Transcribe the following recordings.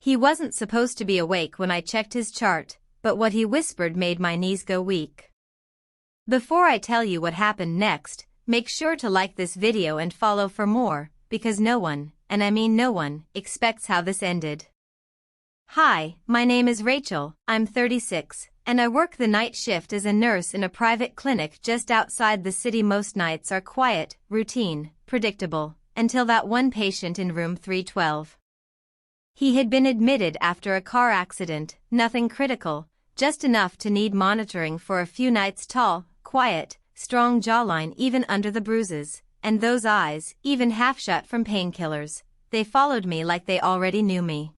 He wasn't supposed to be awake when I checked his chart, but what he whispered made my knees go weak. Before I tell you what happened next, make sure to like this video and follow for more, because no one, and I mean no one, expects how this ended. Hi, my name is Rachel, I'm 36, and I work the night shift as a nurse in a private clinic just outside the city. Most nights are quiet, routine, predictable, until that one patient in room 312. He had been admitted after a car accident, nothing critical, just enough to need monitoring for a few nights. Tall, quiet, strong jawline even under the bruises, and those eyes, even half shut from painkillers, they followed me like they already knew me.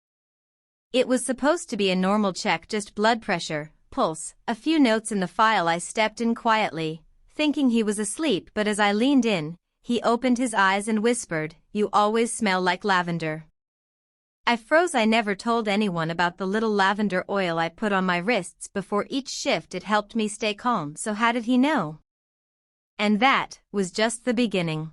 It was supposed to be a normal check, just blood pressure, pulse, a few notes in the file. I stepped in quietly, thinking he was asleep, but as I leaned in, he opened his eyes and whispered, "You always smell like lavender." I froze. I never told anyone about the little lavender oil I put on my wrists before each shift. It helped me stay calm, so how did he know? And that was just the beginning.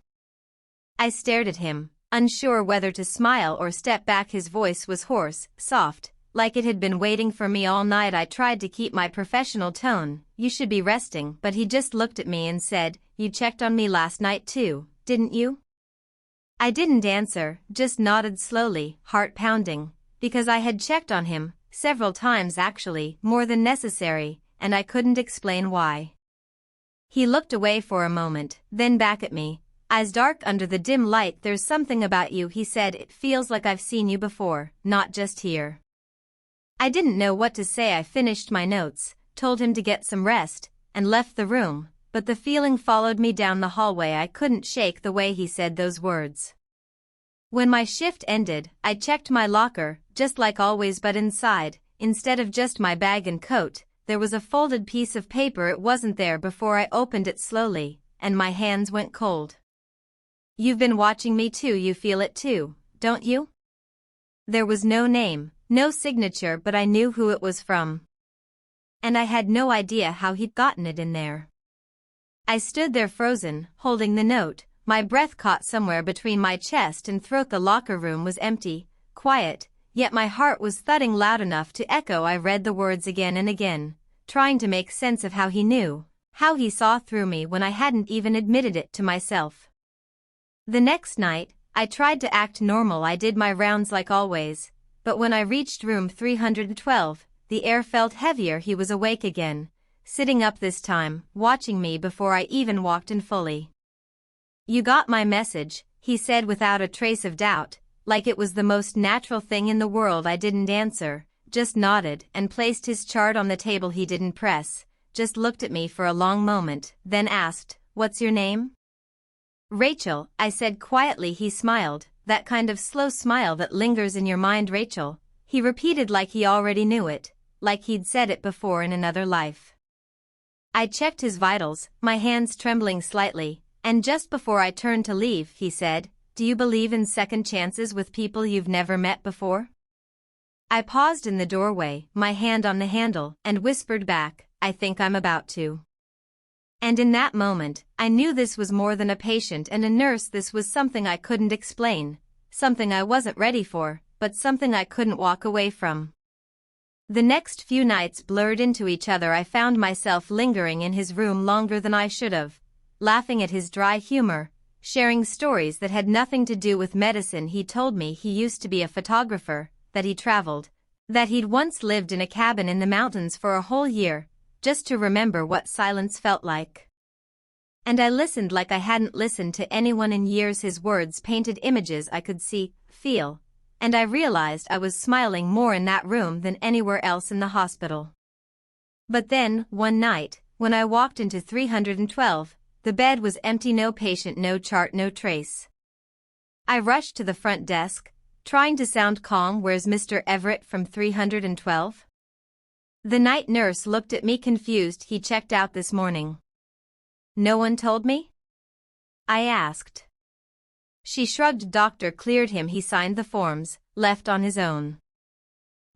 I stared at him, unsure whether to smile or step back. His voice was hoarse, soft, like it had been waiting for me all night. I tried to keep my professional tone, "You should be resting," but he just looked at me and said, "You checked on me last night too, didn't you?" I didn't answer, just nodded slowly, heart pounding, because I had checked on him, several times actually, more than necessary, and I couldn't explain why. He looked away for a moment, then back at me, eyes dark under the dim light. "There's something about you," he said. "It feels like I've seen you before, not just here." I didn't know what to say. I finished my notes, told him to get some rest, and left the room, but the feeling followed me down the hallway. I couldn't shake the way he said those words. When my shift ended, I checked my locker, just like always, but inside, instead of just my bag and coat, there was a folded piece of paper. It wasn't there before. I opened it slowly, and my hands went cold. "You've been watching me too. You feel it too, don't you?" There was no name, no signature, but I knew who it was from. And I had no idea how he'd gotten it in there. I stood there frozen, holding the note, my breath caught somewhere between my chest and throat. The locker room was empty, quiet, yet my heart was thudding loud enough to echo. I read the words again and again, trying to make sense of how he knew, how he saw through me when I hadn't even admitted it to myself. The next night, I tried to act normal. I did my rounds like always, but when I reached room 312, the air felt heavier. He was awake again, sitting up this time, watching me before I even walked in fully. "You got my message," he said without a trace of doubt, like it was the most natural thing in the world. I didn't answer, just nodded and placed his chart on the table. He didn't press, just looked at me for a long moment, then asked, "What's your name?" "Rachel," I said quietly. He smiled, that kind of slow smile that lingers in your mind. "Rachel," he repeated like he already knew it, like he'd said it before in another life. I checked his vitals, my hands trembling slightly, and just before I turned to leave, he said, "Do you believe in second chances with people you've never met before?" I paused in the doorway, my hand on the handle, and whispered back, "I think I'm about to." And in that moment, I knew this was more than a patient and a nurse. This was something I couldn't explain, something I wasn't ready for, but something I couldn't walk away from. The next few nights blurred into each other. I found myself lingering in his room longer than I should have, laughing at his dry humor, sharing stories that had nothing to do with medicine. He told me he used to be a photographer, that he traveled, that he'd once lived in a cabin in the mountains for a whole year, just to remember what silence felt like. And I listened like I hadn't listened to anyone in years. His words painted images I could see, feel, and I realized I was smiling more in that room than anywhere else in the hospital. But then, one night, when I walked into 312, the bed was empty. No patient, no chart, no trace. I rushed to the front desk, trying to sound calm. "Where's Mr. Everett from 312? The night nurse looked at me confused. "He checked out this morning." "No one told me?" I asked. She shrugged. "Doctor cleared him. He signed the forms, left on his own."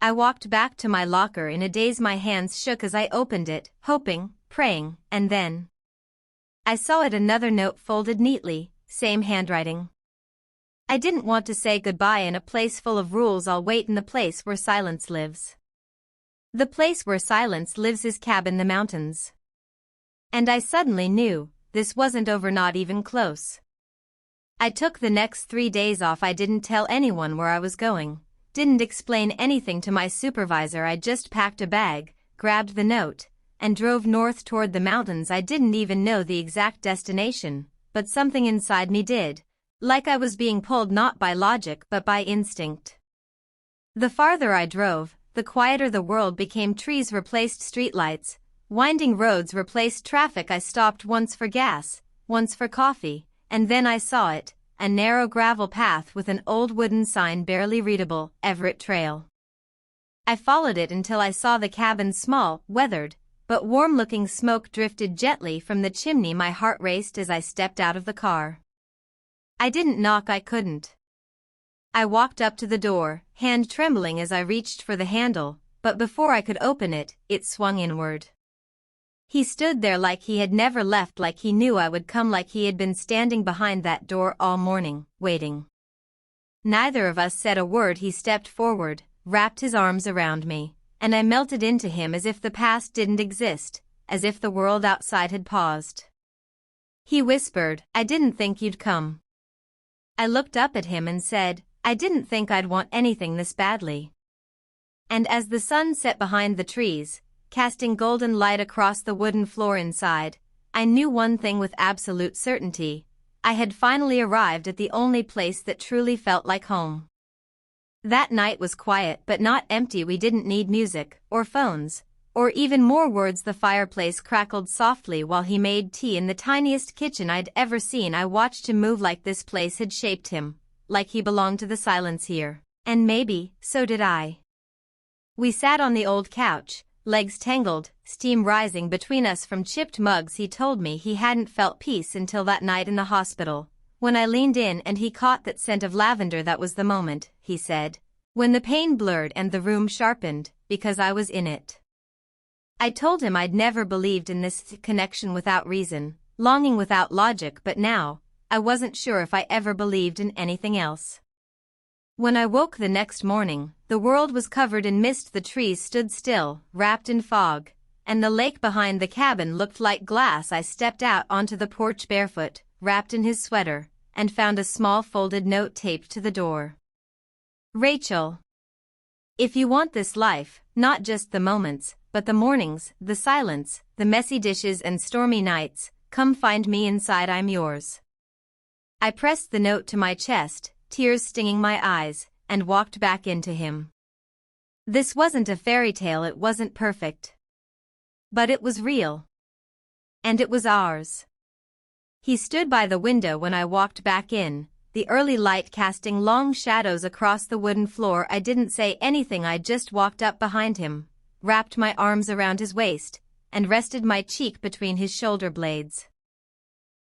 I walked back to my locker in a daze. My hands shook as I opened it, hoping, praying, and then I saw it. Another note folded neatly, same handwriting. I didn't want to say goodbye in a place full of rules. I'll wait in the place where silence lives. The place where silence lives is cabin the mountains. And I suddenly knew, this wasn't over, not even close. I took the next 3 days off. I didn't tell anyone where I was going, didn't explain anything to my supervisor. I just packed a bag, grabbed the note, and drove north toward the mountains. I didn't even know the exact destination, but something inside me did, like I was being pulled not by logic but by instinct. The farther I drove, the quieter the world became. Trees replaced streetlights, winding roads replaced traffic. I stopped once for gas, once for coffee, and then I saw it, a narrow gravel path with an old wooden sign barely readable, Everett Trail. I followed it until I saw the cabin's small, weathered, but warm-looking smoke drifted gently from the chimney. My heart raced as I stepped out of the car. I didn't knock. I couldn't. I walked up to the door, hand trembling as I reached for the handle, but before I could open it, it swung inward. He stood there like he had never left, like he knew I would come, like he had been standing behind that door all morning, waiting. Neither of us said a word. He stepped forward, wrapped his arms around me, and I melted into him as if the past didn't exist, as if the world outside had paused. He whispered, "I didn't think you'd come." I looked up at him and said, "I didn't think I'd want anything this badly." And as the sun set behind the trees, casting golden light across the wooden floor inside, I knew one thing with absolute certainty. I had finally arrived at the only place that truly felt like home. That night was quiet but not empty. We didn't need music, or phones, or even more words. The fireplace crackled softly while he made tea in the tiniest kitchen I'd ever seen. I watched him move like this place had shaped him, like he belonged to the silence here. And maybe, so did I. We sat on the old couch, legs tangled, steam rising between us from chipped mugs. He told me he hadn't felt peace until that night in the hospital, when I leaned in and he caught that scent of lavender. That was the moment, he said, when the pain blurred and the room sharpened, because I was in it. I told him I'd never believed in this connection without reason, longing without logic, but now, I wasn't sure if I ever believed in anything else. When I woke the next morning, the world was covered in mist. The trees stood still, wrapped in fog, and the lake behind the cabin looked like glass. I stepped out onto the porch barefoot, wrapped in his sweater, and found a small folded note taped to the door. "Rachel, if you want this life, not just the moments, but the mornings, the silence, the messy dishes and stormy nights, come find me inside. I'm yours." I pressed the note to my chest, tears stinging my eyes, and walked back into him. This wasn't a fairy tale. It wasn't perfect. But it was real. And it was ours. He stood by the window when I walked back in, the early light casting long shadows across the wooden floor. I didn't say anything. I just walked up behind him, wrapped my arms around his waist, and rested my cheek between his shoulder blades.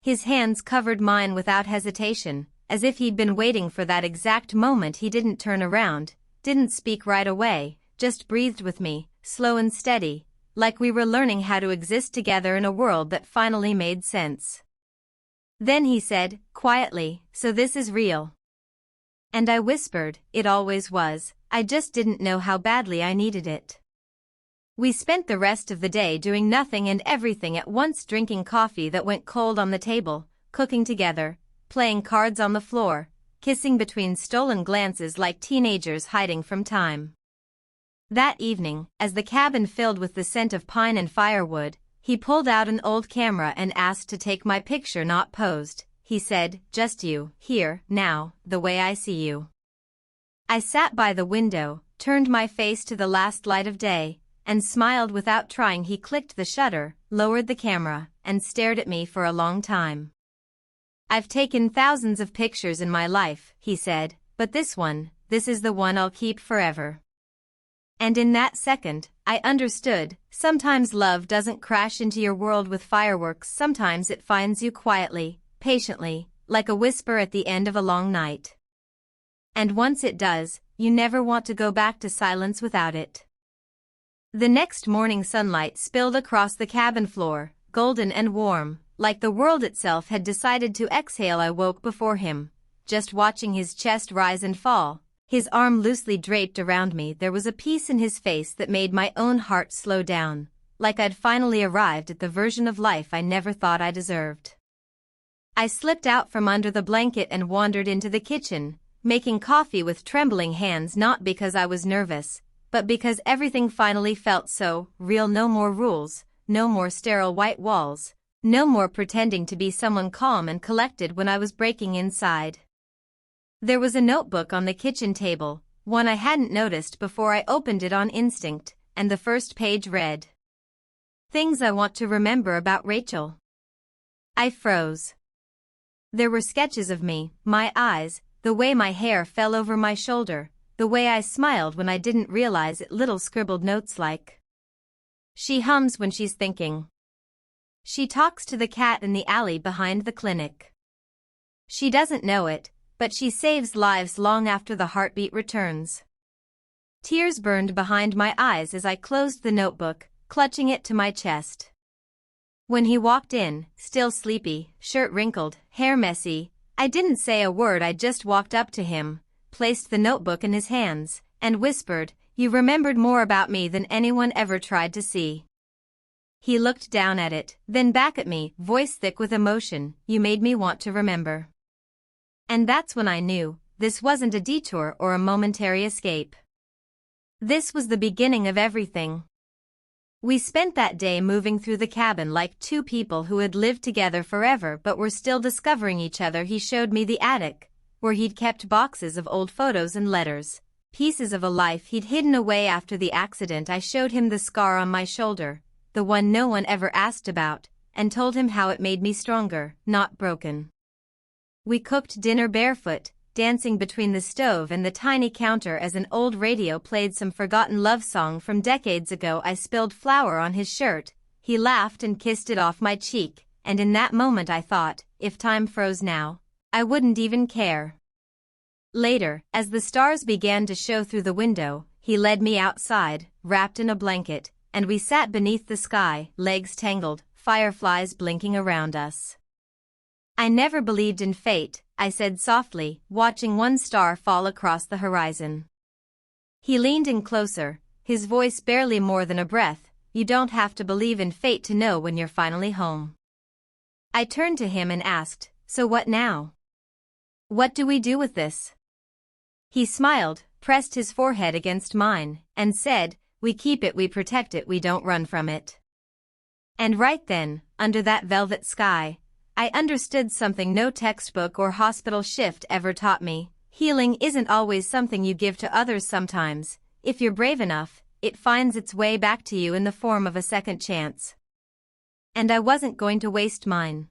His hands covered mine without hesitation, as if he'd been waiting for that exact moment. He didn't turn around, didn't speak right away, just breathed with me, slow and steady, like we were learning how to exist together in a world that finally made sense. Then he said, quietly, "So this is real." And I whispered, "It always was, I just didn't know how badly I needed it." We spent the rest of the day doing nothing and everything at once, drinking coffee that went cold on the table, cooking together, playing cards on the floor, kissing between stolen glances like teenagers hiding from time. That evening, as the cabin filled with the scent of pine and firewood, he pulled out an old camera and asked to take my picture. "Not posed," he said, "just you, here, now, the way I see you." I sat by the window, turned my face to the last light of day, and smiled without trying. He clicked the shutter, lowered the camera, and stared at me for a long time. "I've taken thousands of pictures in my life," he said, "but this is the one I'll keep forever." And in that second, I understood, sometimes love doesn't crash into your world with fireworks. Sometimes it finds you quietly, patiently, like a whisper at the end of a long night. And once it does, you never want to go back to silence without it. The next morning, sunlight spilled across the cabin floor, golden and warm, like the world itself had decided to exhale. I woke before him, just watching his chest rise and fall, his arm loosely draped around me. There was a peace in his face that made my own heart slow down, like I'd finally arrived at the version of life I never thought I deserved. I slipped out from under the blanket and wandered into the kitchen, making coffee with trembling hands, not because I was nervous, but because everything finally felt so real. No more rules, no more sterile white walls, no more pretending to be someone calm and collected when I was breaking inside. There was a notebook on the kitchen table, one I hadn't noticed before. I opened it on instinct, and the first page read, "Things I want to remember about Rachel." I froze. There were sketches of me, my eyes, the way my hair fell over my shoulder, the way I smiled when I didn't realize it. Little scribbled notes like, "She hums when she's thinking. She talks to the cat in the alley behind the clinic. She doesn't know it, but she saves lives long after the heartbeat returns." Tears burned behind my eyes as I closed the notebook, clutching it to my chest. When he walked in, still sleepy, shirt wrinkled, hair messy, I didn't say a word. I just walked up to him, placed the notebook in his hands, and whispered, "You remembered more about me than anyone ever tried to see." He looked down at it, then back at me, voice thick with emotion, "You made me want to remember." And that's when I knew, this wasn't a detour or a momentary escape. This was the beginning of everything. We spent that day moving through the cabin like two people who had lived together forever but were still discovering each other. He showed me the attic, where he'd kept boxes of old photos and letters, pieces of a life he'd hidden away after the accident. I showed him the scar on my shoulder, the one no one ever asked about, and told him how it made me stronger, not broken. We cooked dinner barefoot, dancing between the stove and the tiny counter as an old radio played some forgotten love song from decades ago. I spilled flour on his shirt, he laughed and kissed it off my cheek, and in that moment I thought, if time froze now, I wouldn't even care. Later, as the stars began to show through the window, he led me outside, wrapped in a blanket, and we sat beneath the sky, legs tangled, fireflies blinking around us. "I never believed in fate," I said softly, watching one star fall across the horizon. He leaned in closer, his voice barely more than a breath, "You don't have to believe in fate to know when you're finally home." I turned to him and asked, "So what now? What do we do with this?" He smiled, pressed his forehead against mine, and said, "We keep it, we protect it, we don't run from it." And right then, under that velvet sky, I understood something no textbook or hospital shift ever taught me. Healing isn't always something you give to others. Sometimes, if you're brave enough, it finds its way back to you in the form of a second chance. And I wasn't going to waste mine.